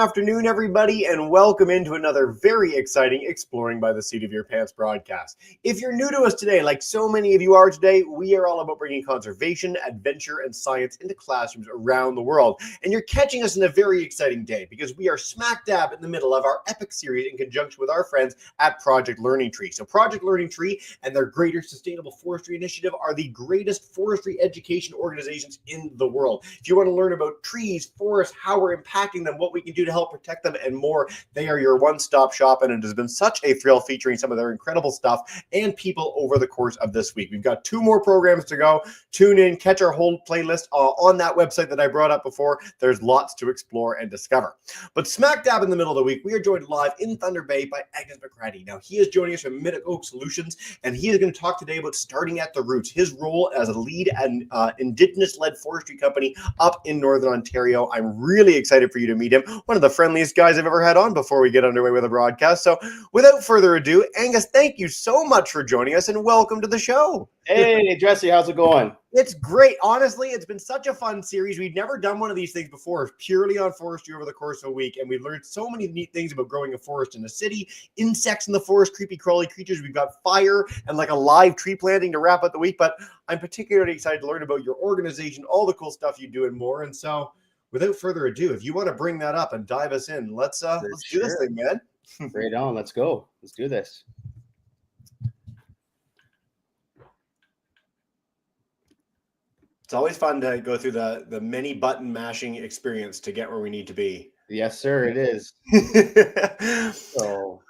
afternoon, everybody, and welcome into another very exciting Exploring by the Seat of Your Pants broadcast. If you're new to us today, like so many of you are today, we are all about bringing conservation, adventure, and science into classrooms around the world. And you're catching us in a very exciting day because we are smack dab in the middle of our epic series in conjunction with our friends at Project Learning Tree. So Project Learning Tree and their Greater Sustainable Forestry Initiative are the greatest forestry education organizations in the world. If you want to learn about trees, forests, how we're impacting them, what we can do to help protect them, and more, they are your one-stop shop, and it has been such a thrill featuring some of their incredible stuff and people over the course of this week. We've got 2 more programs to go. Tune in, catch our whole playlist on that website that I brought up before. There's lots to explore and discover. But smack dab in the middle of the week, we are joined live in Thunder Bay by Angus McCrady. Now, he is joining us from Mitigoog Solutions, and he is going to talk today about starting at the roots, his role as a lead and Indigenous-led forestry company up in Northern Ontario. I'm really excited for you to meet him. One of the friendliest guys I've ever had on before we get underway with a broadcast. So without further ado, Angus, thank you so much for joining us and welcome to the show. Hey, Jesse, how's it going? It's great. Honestly, it's been such a fun series. We've never done one of these things before, purely on forestry over the course of a week. And we've learned so many neat things about growing a forest in the city, insects in the forest, creepy crawly creatures. We've got fire and like a live tree planting to wrap up the week. But I'm particularly excited to learn about your organization, all the cool stuff you do and more. And so without further ado, if you want to bring that up and dive us in, let's do this thing, man. Right on. Let's go. Let's do this. It's always fun to go through the many button mashing experience to get where we need to be. Yes, sir, it is. So,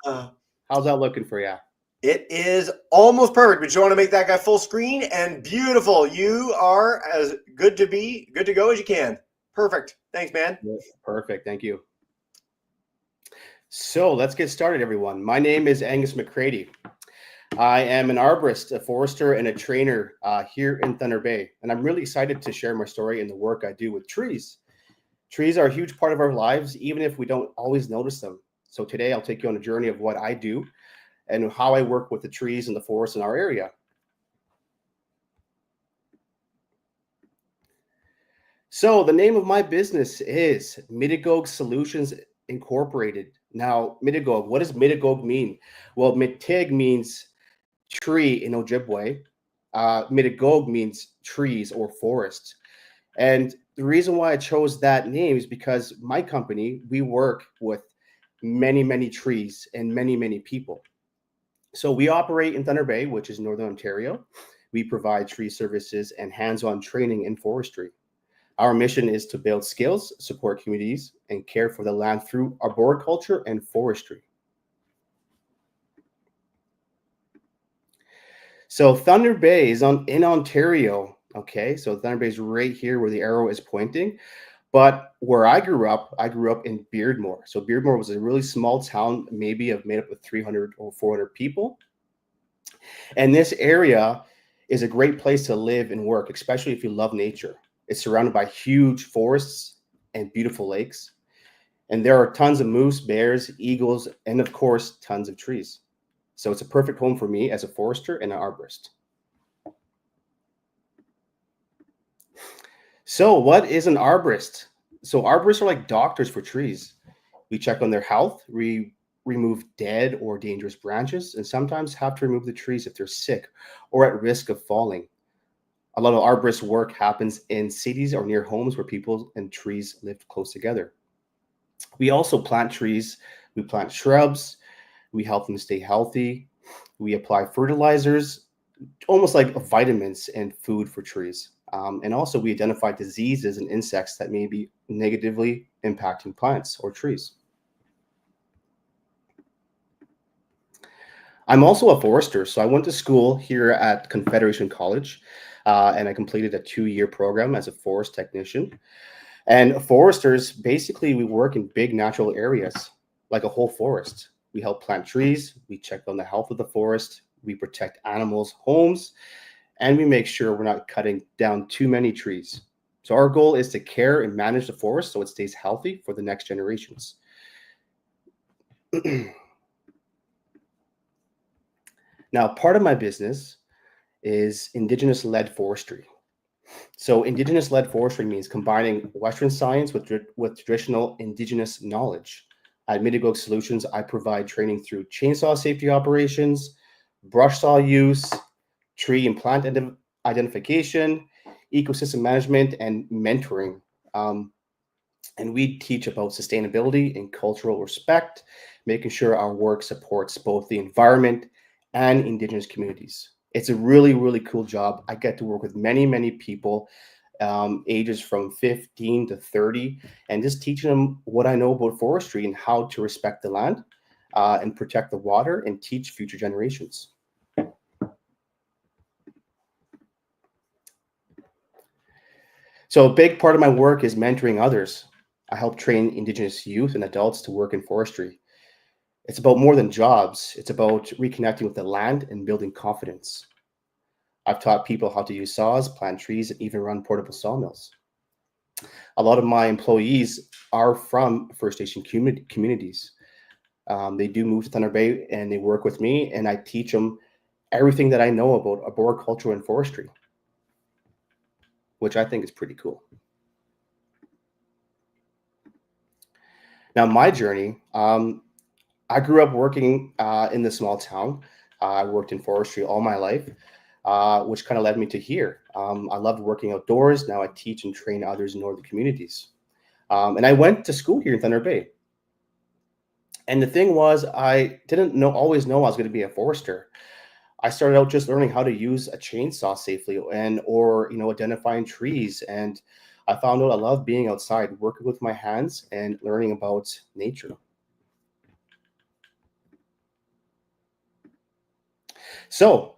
how's that looking for you? It is almost perfect. We just want to make that guy full screen and beautiful. You are as good to go as you can. Perfect. Thanks, man. Perfect. Thank you. So let's get started, everyone. My name is Angus McCrady. I am an arborist, a forester, and a trainer here in Thunder Bay. And I'm really excited to share my story and the work I do with trees. Trees are a huge part of our lives, even if we don't always notice them. So today I'll take you on a journey of what I do and how I work with the trees and the forests in our area. So the name of my business is Mitigoog Solutions Incorporated. Now, Mitigoog, what does Mitigoog mean? Well, Mitig means tree in Ojibwe. Mitigoog means trees or forest. And the reason why I chose that name is because my company, we work with many, many trees and many, many people. So we operate in Thunder Bay, which is Northern Ontario. We provide tree services and hands-on training in forestry. Our mission is to build skills, support communities, and care for the land through arboriculture and forestry. So Thunder Bay is in Ontario. Okay, so Thunder Bay is right here where the arrow is pointing. But where I grew up in Beardmore. So Beardmore was a really small town, made up of 300 or 400 people. And this area is a great place to live and work, especially if you love nature. It's surrounded by huge forests and beautiful lakes. And there are tons of moose, bears, eagles, and of course, tons of trees. So it's a perfect home for me as a forester and an arborist. So what is an arborist? So arborists are like doctors for trees. We check on their health, we remove dead or dangerous branches, and sometimes have to remove the trees if they're sick or at risk of falling. A lot of arborist work happens in cities or near homes where people and trees live close together. We also plant trees, we plant shrubs, we help them stay healthy. We apply fertilizers, almost like vitamins and food for trees. And also we identify diseases and insects that may be negatively impacting plants or trees. I'm also a forester. So I went to school here at Confederation College and I completed a 2-year program as a forest technician. And foresters, basically we work in big natural areas like a whole forest. We help plant trees, we check on the health of the forest, we protect animals' homes, and we make sure we're not cutting down too many trees. So our goal is to care and manage the forest so it stays healthy for the next generations. Now, part of my business is Indigenous-led forestry. So Indigenous-led forestry means combining Western science with traditional Indigenous knowledge. At Mitigoog Solutions, I provide training through chainsaw safety operations, brush saw use, tree and plant identification, ecosystem management, and mentoring. Um, and we teach about sustainability and cultural respect, making sure our work supports both the environment and Indigenous communities. It's a really, really cool job. I get to work with many, many people, ages from 15 to 30, and just teaching them what I know about forestry and how to respect the land and protect the water and teach future generations. So a big part of my work is mentoring others. I help train Indigenous youth and adults to work in forestry. It's about more than jobs. It's about reconnecting with the land and building confidence. I've taught people how to use saws, plant trees, and even run portable sawmills. A lot of my employees are from First Nation communities. They do move to Thunder Bay and they work with me, and I teach them everything that I know about arboriculture and forestry, which I think is pretty cool. Now, my journey, I grew up working in the small town. I worked in forestry all my life, which kind of led me to here. I loved working outdoors. Now I teach and train others in northern communities. And I went to school here in Thunder Bay. And the thing was, I didn't always know I was going to be a forester. I started out just learning how to use a chainsaw safely or identifying trees. And I found out I love being outside, working with my hands and learning about nature. So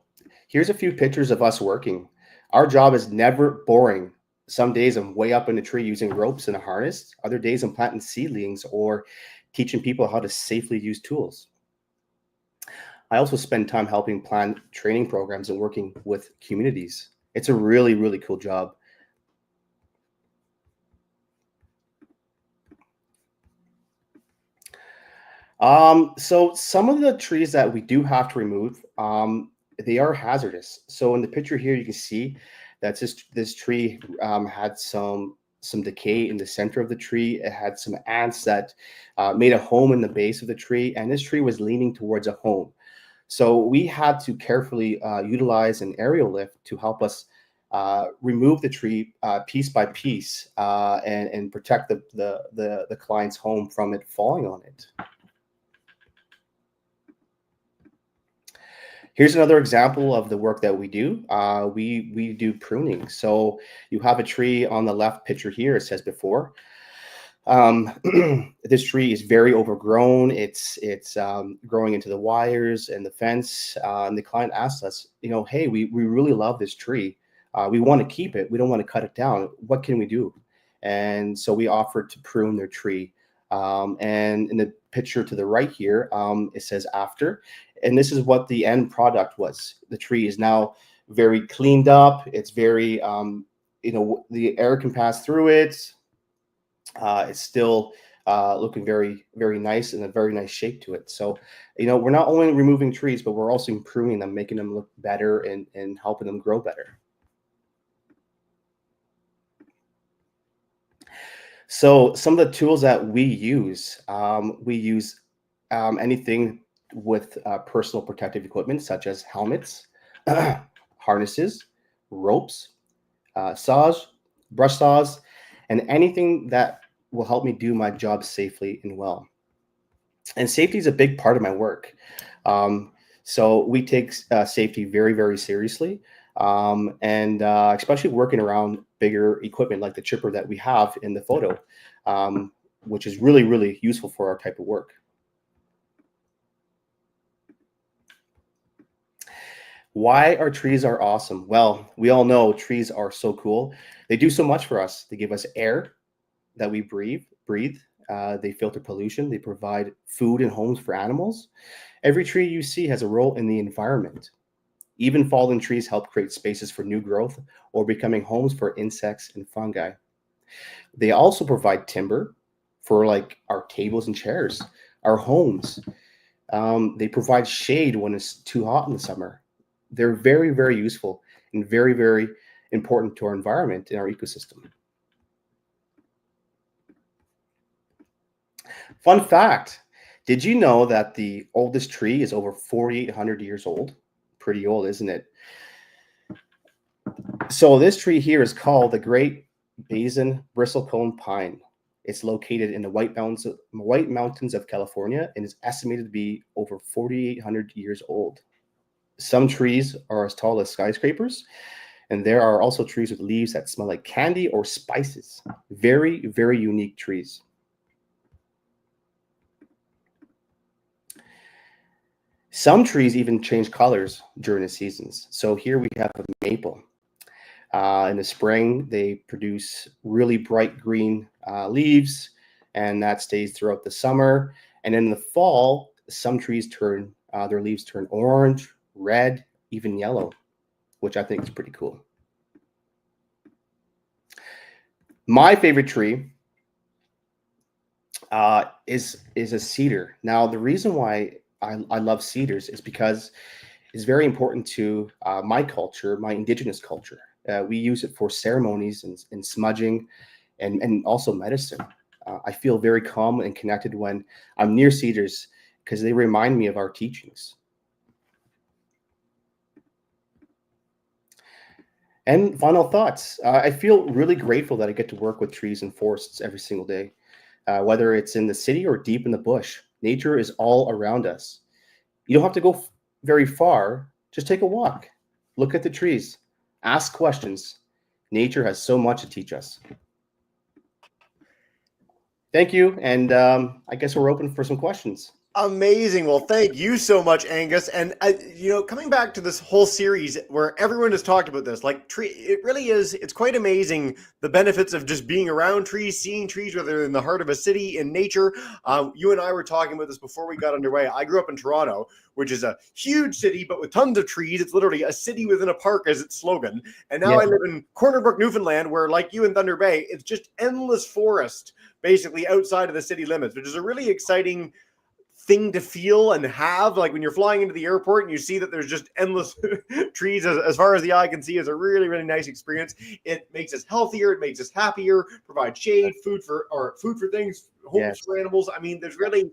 here's a few pictures of us working. Our job is never boring. Some days I'm way up in a tree using ropes and a harness. Other days I'm planting seedlings or teaching people how to safely use tools. I also spend time helping plan training programs and working with communities. It's a really, really cool job. So some of the trees that we do have to remove, they are hazardous. So in the picture here, you can see that this tree had some decay in the center of the tree. It had some ants that made a home in the base of the tree, and this tree was leaning towards a home. So we had to carefully utilize an aerial lift to help us remove the tree piece by piece and protect the client's home from it falling on it. Here's another example of the work that we do. We do pruning. So you have a tree on the left picture here. It says before. This tree is very overgrown. It's growing into the wires and the fence. And the client asked us, hey, we really love this tree. We want to keep it. We don't want to cut it down. What can we do? And so we offered to prune their tree. And in the picture to the right here, it says after. And this is what the end product was. The tree is now very cleaned up. It's very, the air can pass through it. It's still looking very, very nice and a very nice shape to it. So, we're not only removing trees, but we're also pruning them, making them look better and helping them grow better. So some of the tools that we use anything with personal protective equipment, such as helmets, harnesses, ropes, saws, brush saws, and anything that will help me do my job safely and well. And safety is a big part of my work. So we take safety very, very seriously. And especially working around bigger equipment like the chipper that we have in the photo, which is really, really useful for our type of work. Why our trees are awesome? Well, we all know trees are so cool. They do so much for us. They give us air that we breathe. They filter pollution. They provide food and homes for animals. Every tree you see has a role in the environment. Even fallen trees help create spaces for new growth or becoming homes for insects and fungi. They also provide timber for like our tables and chairs, our homes. They provide shade when it's too hot in the summer. They're very, very useful and very, very important to our environment and our ecosystem. Fun fact, did you know that the oldest tree is over 4,800 years old? Pretty old, isn't it? So this tree here is called the Great Basin Bristlecone Pine. It's located in the White Mountains of California and is estimated to be over 4,800 years old. Some trees are as tall as skyscrapers, and there are also trees with leaves that smell like candy or spices. Very, very unique trees. Some trees even change colors during the seasons. So here we have a maple. In the spring, they produce really bright green leaves, and that stays throughout the summer. And in the fall, some trees turn, their leaves turn orange, red, even yellow, which I think is pretty cool. My favorite tree is a cedar. Now, the reason why I love cedars is because it's very important to my culture, my Indigenous culture. We use it for ceremonies and smudging and also medicine. I feel very calm and connected when I'm near cedars because they remind me of our teachings. And final thoughts. I feel really grateful that I get to work with trees and forests every single day, whether it's in the city or deep in the bush. Nature is all around us. You don't have to go very far. Just take a walk. Look at the trees. Ask questions. Nature has so much to teach us. Thank you. And I guess we're open for some questions. Amazing. Well, thank you so much, Angus. And coming back to this whole series where everyone has talked about this, like it really is, it's quite amazing the benefits of just being around trees, seeing trees, whether they're in the heart of a city, in nature. You and I were talking about this before we got underway. I grew up in Toronto, which is a huge city, but with tons of trees. It's literally a city within a park as its slogan. And now I live in Corner Brook, Newfoundland, where like you in Thunder Bay, it's just endless forest, basically outside of the city limits, which is a really exciting thing to feel and have. Like when you're flying into the airport and you see that there's just endless trees as far as the eye can see, is a really, really nice experience. It makes us healthier, it makes us happier, provide shade, food for things, homes for animals. I mean, there's really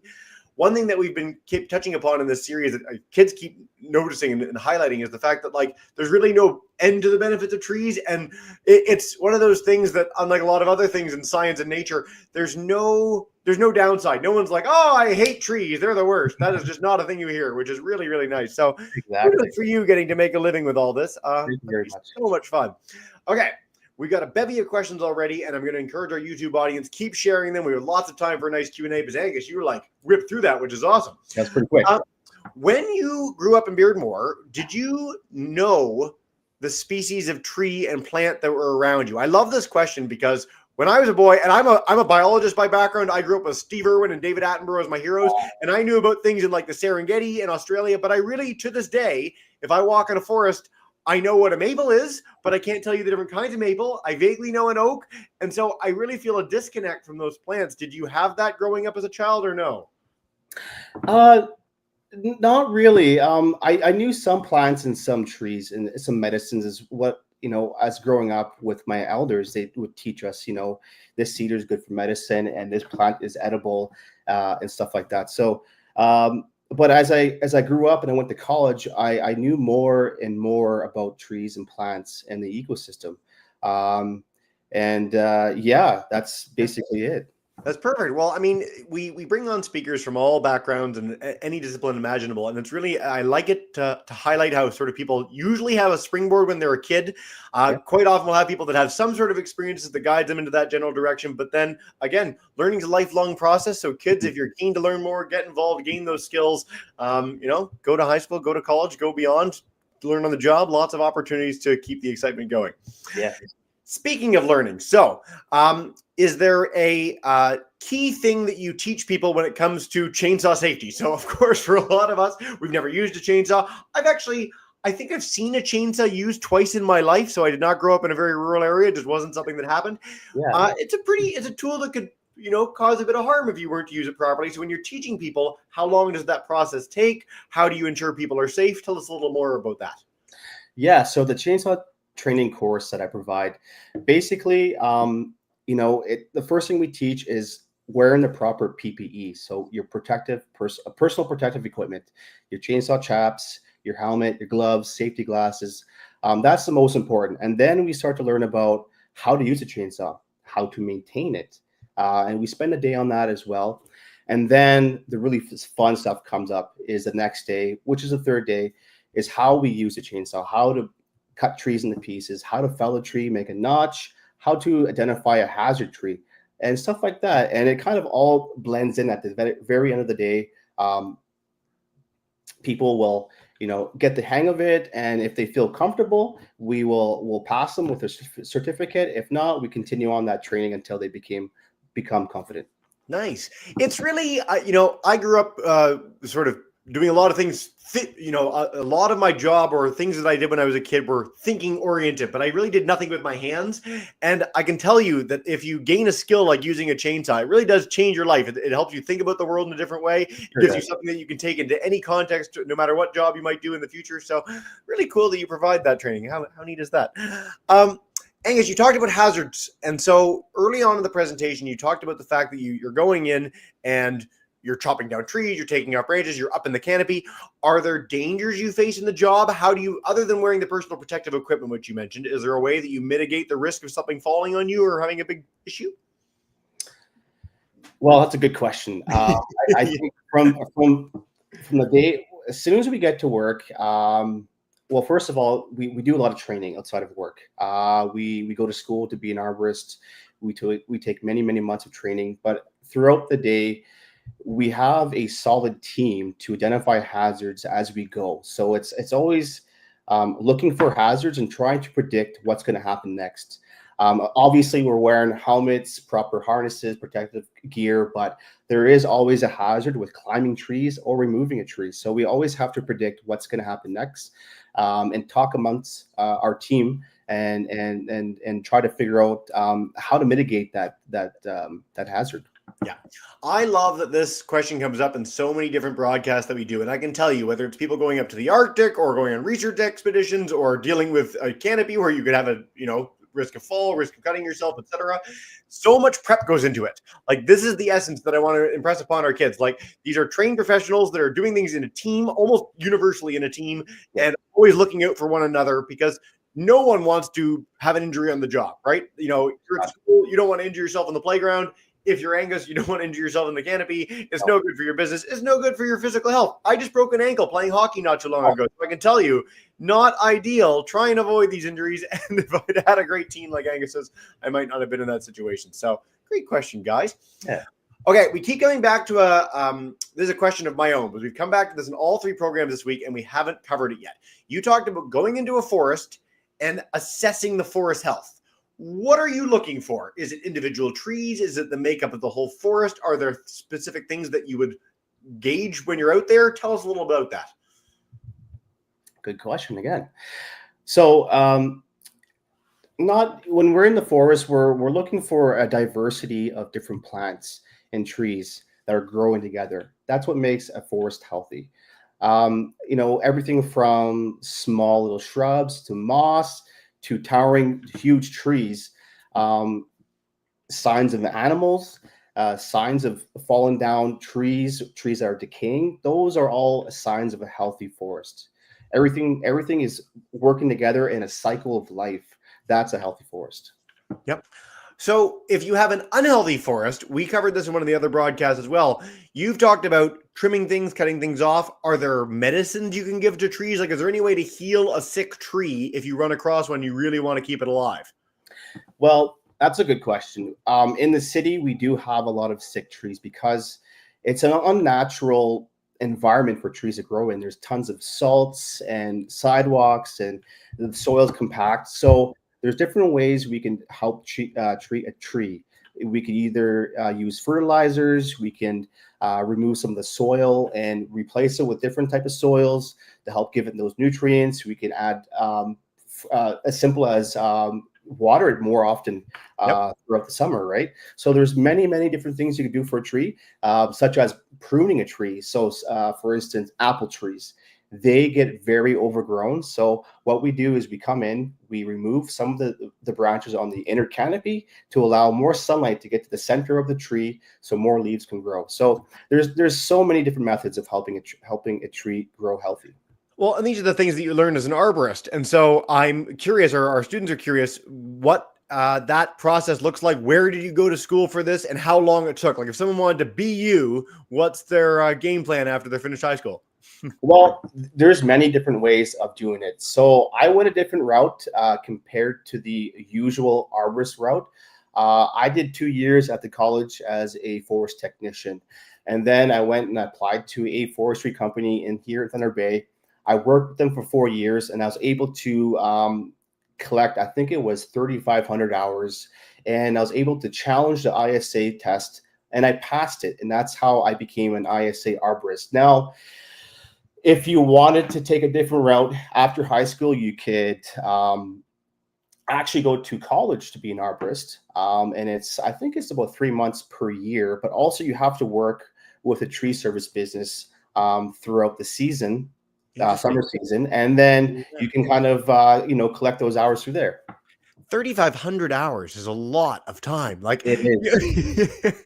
one thing that we've been keep touching upon in this series that kids keep noticing and highlighting is the fact that like there's really no end to the benefits of trees, and it's one of those things that, unlike a lot of other things in science and nature, there's no downside. No one's like, oh, I hate trees, they're the worst. That is just not a thing you hear, which is really, really nice. So good for you getting to make a living with all this. Thank you very much. So much fun. Okay. We got a bevy of questions already, and I'm going to encourage our YouTube audience, keep sharing them. We have lots of time for a nice Q&A, but Angus, you were like ripped through that, which is awesome. That's pretty quick. When you grew up in Beardmore, did you know the species of tree and plant that were around you? I love this question because when I was a boy, and I'm a biologist by background, I grew up with Steve Irwin and David Attenborough as my heroes, and I knew about things in like the Serengeti in Australia, but I really, to this day, if I walk in a forest, I know what a maple is, but I can't tell you the different kinds of maple. I vaguely know an oak. And so I really feel a disconnect from those plants. Did you have that growing up as a child or no? Not really. I knew some plants and some trees and some medicines is what, as growing up with my elders, they would teach us, this cedar is good for medicine and this plant is edible and stuff like that. So, but as I grew up and I went to college, I knew more and more about trees and plants and the ecosystem. That's basically it. That's perfect. Well, I mean, we bring on speakers from all backgrounds and any discipline imaginable. And it's really, I like it to highlight how sort of people usually have a springboard when they're a kid. Quite often we'll have people that have some sort of experiences that guide them into that general direction. But then again, learning is a lifelong process. So kids, if you're keen to learn more, get involved, gain those skills, go to high school, go to college, go beyond, learn on the job, lots of opportunities to keep the excitement going. Yeah. Speaking of learning, so is there a key thing that you teach people when it comes to chainsaw safety? So, of course, for a lot of us, we've never used a chainsaw. I think I've seen a chainsaw used twice in my life. So I did not grow up in a very rural area. It just wasn't something that happened. Yeah. It's a tool that could, cause a bit of harm if you weren't to use it properly. So when you're teaching people, how long does that process take? How do you ensure people are safe? Tell us a little more about that. Yeah. So the chainsaw training course that I provide. Basically, the first thing we teach is wearing the proper PPE. So your personal protective equipment, your chainsaw chaps, your helmet, your gloves, safety glasses. That's the most important. And then we start to learn about how to use a chainsaw, how to maintain it. And we spend a day on that as well. And then the really fun stuff comes up is the next day, which is the third day, is how we use the chainsaw, how to cut trees into pieces, how to fell a tree, make a notch, how to identify a hazard tree, and stuff like that. And it kind of all blends in at the very end of the day. People will, get the hang of it, and if they feel comfortable, we'll pass them with a certificate. If not, we continue on that training until they become confident. Nice. It's really, I grew up sort of doing a lot of things. A lot of my job or things that I did when I was a kid were thinking oriented, but I really did nothing with my hands. And I can tell you that if you gain a skill like using a chainsaw, it really does change your life. It helps you think about the world in a different way. It gives you something that you can take into any context, no matter what job you might do in the future. So really cool that you provide that training. How neat is that? Angus, you talked about hazards. And so early on in the presentation, you talked about the fact that you're going in and you're chopping down trees, you're taking out branches, you're up in the canopy. Are there dangers you face in the job? How do you, other than wearing the personal protective equipment, which you mentioned, is there a way that you mitigate the risk of something falling on you or having a big issue? Well, that's a good question. I think from the day, as soon as we get to work, well, first of all, we do a lot of training outside of work. We go to school to be an arborist. We take many months of training, but throughout the day, we have a solid team to identify hazards as we go. So it's always looking for hazards and trying to predict what's going to happen next. Obviously, we're wearing helmets, proper harnesses, protective gear, but there is always a hazard with climbing trees or removing a tree. So we always have to predict what's going to happen next, and talk amongst our team and try to figure out how to mitigate that hazard. Yeah. I love that this question comes up in so many different broadcasts that we do. And I can tell you, whether it's people going up to the Arctic or going on research expeditions or dealing with a canopy where you could have a, risk of fall, risk of cutting yourself, etc. So much prep goes into it. Like, this is the essence that I want to impress upon our kids. Like, these are trained professionals that are doing things in a team, almost universally in a team, and always looking out for one another, because no one wants to have an injury on the job, right? You're at school, you don't want to injure yourself on the playground. If you're Angus, you don't want to injure yourself in the canopy. It's no good for your business. It's no good for your physical health. I just broke an ankle playing hockey not too long ago. So I can tell you, not ideal. Try and avoid these injuries. And if I'd had a great team like Angus says, I might not have been in that situation. So great question, guys. Yeah. Okay, we keep coming back to this is a question of my own, but we've come back to this in all three programs this week, and we haven't covered it yet. You talked about going into a forest and assessing the forest health. What are you looking for? Is it individual trees? Is it the makeup of the whole forest? Are there specific things that you would gauge when you're out there? Tell us a little about that. Good question again. So, not when we're in the forest, we're looking for a diversity of different plants and trees that are growing together. That's what makes a forest healthy. Everything from small little shrubs to moss to towering huge trees, signs of animals, signs of fallen down trees that are decaying. Those are all signs of a healthy forest. Everything is working together in a cycle of life. That's a healthy forest. Yep. So if you have an unhealthy forest, we covered this in one of the other broadcasts as well. You've talked about trimming things, cutting things off. Are there medicines you can give to trees? Like, is there any way to heal a sick tree if you run across one you really want to keep it alive? Well, that's a good question. In the city, we do have a lot of sick trees because it's an unnatural environment for trees to grow in. There's tons of salts and sidewalks, and the soil's compact. So there's different ways we can help treat a tree. We could either use fertilizers. We can remove some of the soil and replace it with different type of soils to help give it those nutrients. We can add as simple as water it more often throughout the summer, right? So there's many different things you can do for a tree, such as pruning a tree. So for instance, apple trees. they get very overgrown. So what we do is we come in, we remove some of the branches on the inner canopy to allow more sunlight to get to the center of the tree so more leaves can grow. So there's so many different methods of helping a tree grow healthy. Well, and these are the things that you learn as an arborist. And so I'm curious, or our students are curious, what that process looks like. Where did you go to school for this and how long it took? Like if someone wanted to be you, what's their game plan after they're finished high school? Well, there's many different ways of doing it. So I went a different route compared to the usual arborist route. I did 2 years at the college as a forest technician. And then I went and applied to a forestry company in here at Thunder Bay. I worked with them for 4 years, and I was able to collect, I think it was 3,500 hours. And I was able to challenge the ISA test, and I passed it. And that's how I became an ISA arborist. Now, if you wanted to take a different route after high school, you could actually go to college to be an arborist. And I think it's about 3 months per year, but also you have to work with a tree service business throughout the season, summer season. And then you can kind of, collect those hours through there. 3,500 hours is a lot of time. Like It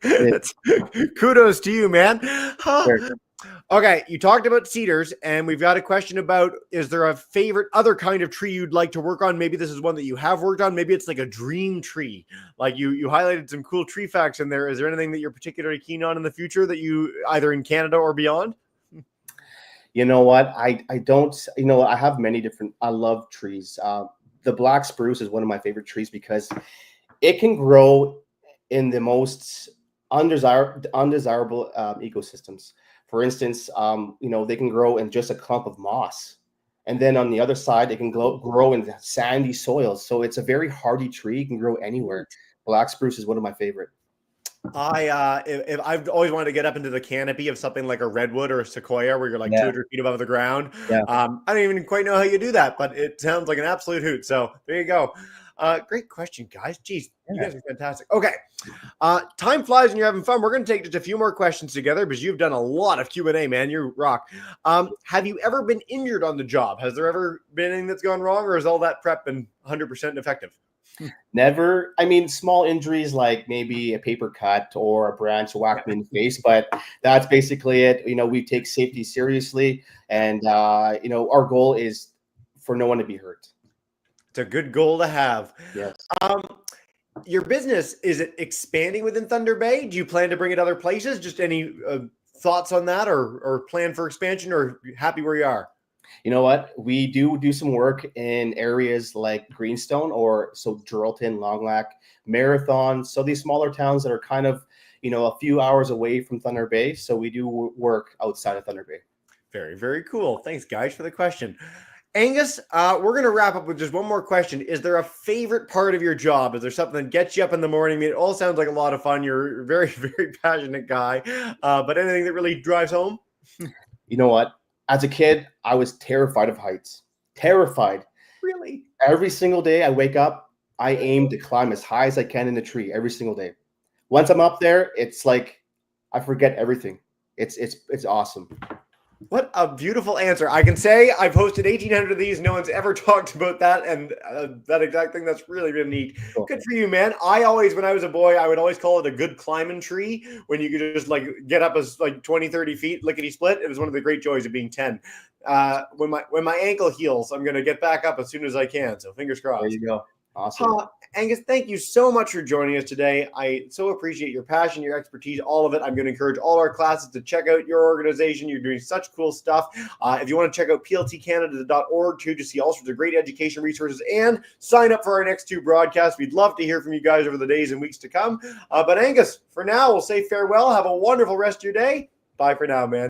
is. Kudos to you, man. Sure. Okay, you talked about cedars, and we've got a question about, is there a favorite other kind of tree you'd like to work on? Maybe this is one that you have worked on. Maybe it's like a dream tree. Like you highlighted some cool tree facts in there. Is there anything that you're particularly keen on in the future that you either in Canada or beyond? You know what? I don't, I have many different, I love trees. The black spruce is one of my favorite trees because it can grow in the most undesirable ecosystems. For instance, they can grow in just a clump of moss. And then on the other side, it can grow in sandy soils. So it's a very hardy tree. It can grow anywhere. Black spruce is one of my favorite. If I've always wanted to get up into the canopy of something like a redwood or a sequoia where you're like 200 feet above the ground. Yeah. I don't even quite know how you do that, but it sounds like an absolute hoot. So there you go. Great question, guys. Jeez, you guys are fantastic. Okay. Time flies when you're having fun. We're going to take just a few more questions together because you've done a lot of Q&A, man. You rock. Have you ever been injured on the job? Has there ever been anything that's gone wrong, or has all that prep been 100% effective? Never. I mean, small injuries like maybe a paper cut or a branch whacked me in the face, but that's basically it. We take safety seriously, and our goal is for no one to be hurt. It's a good goal to have. Yes. Your business, is it expanding within Thunder Bay? Do you plan to bring it other places? Just any thoughts on that, or plan for expansion, or happy where you are? You know what? We do some work in areas like Greenstone Geraldton, Long Lac, Marathon. So these smaller towns that are kind of, a few hours away from Thunder Bay. So we do work outside of Thunder Bay. Very, very cool. Thanks, guys, for the question. Angus, we're going to wrap up with just one more question. Is there a favorite part of your job? Is there something that gets you up in the morning? I mean, it all sounds like a lot of fun. You're a very, very passionate guy. But anything that really drives home? You know what? As a kid, I was terrified of heights. Terrified. Really? Every single day I wake up, I aim to climb as high as I can in the tree every single day. Once I'm up there, it's like I forget everything. It's awesome. What a beautiful answer. I can say I've hosted 1,800 of these. No one's ever talked about that. And that exact thing, that's really, really neat. Cool. Good for you, man. When I was a boy, I would always call it a good climbing tree when you could just like get up as like 20, 30 feet, lickety split. It was one of the great joys of being 10. When my ankle heals, I'm going to get back up as soon as I can. So fingers crossed. There you go. Awesome. Angus, thank you so much for joining us today. I so appreciate your passion, your expertise, all of it. I'm going to encourage all our classes to check out your organization. You're doing such cool stuff. If you want to check out pltcanada.org too to see all sorts of great education resources and sign up for our next 2 broadcasts. We'd love to hear from you guys over the days and weeks to come. But Angus, for now, we'll say farewell. Have a wonderful rest of your day. Bye for now, man.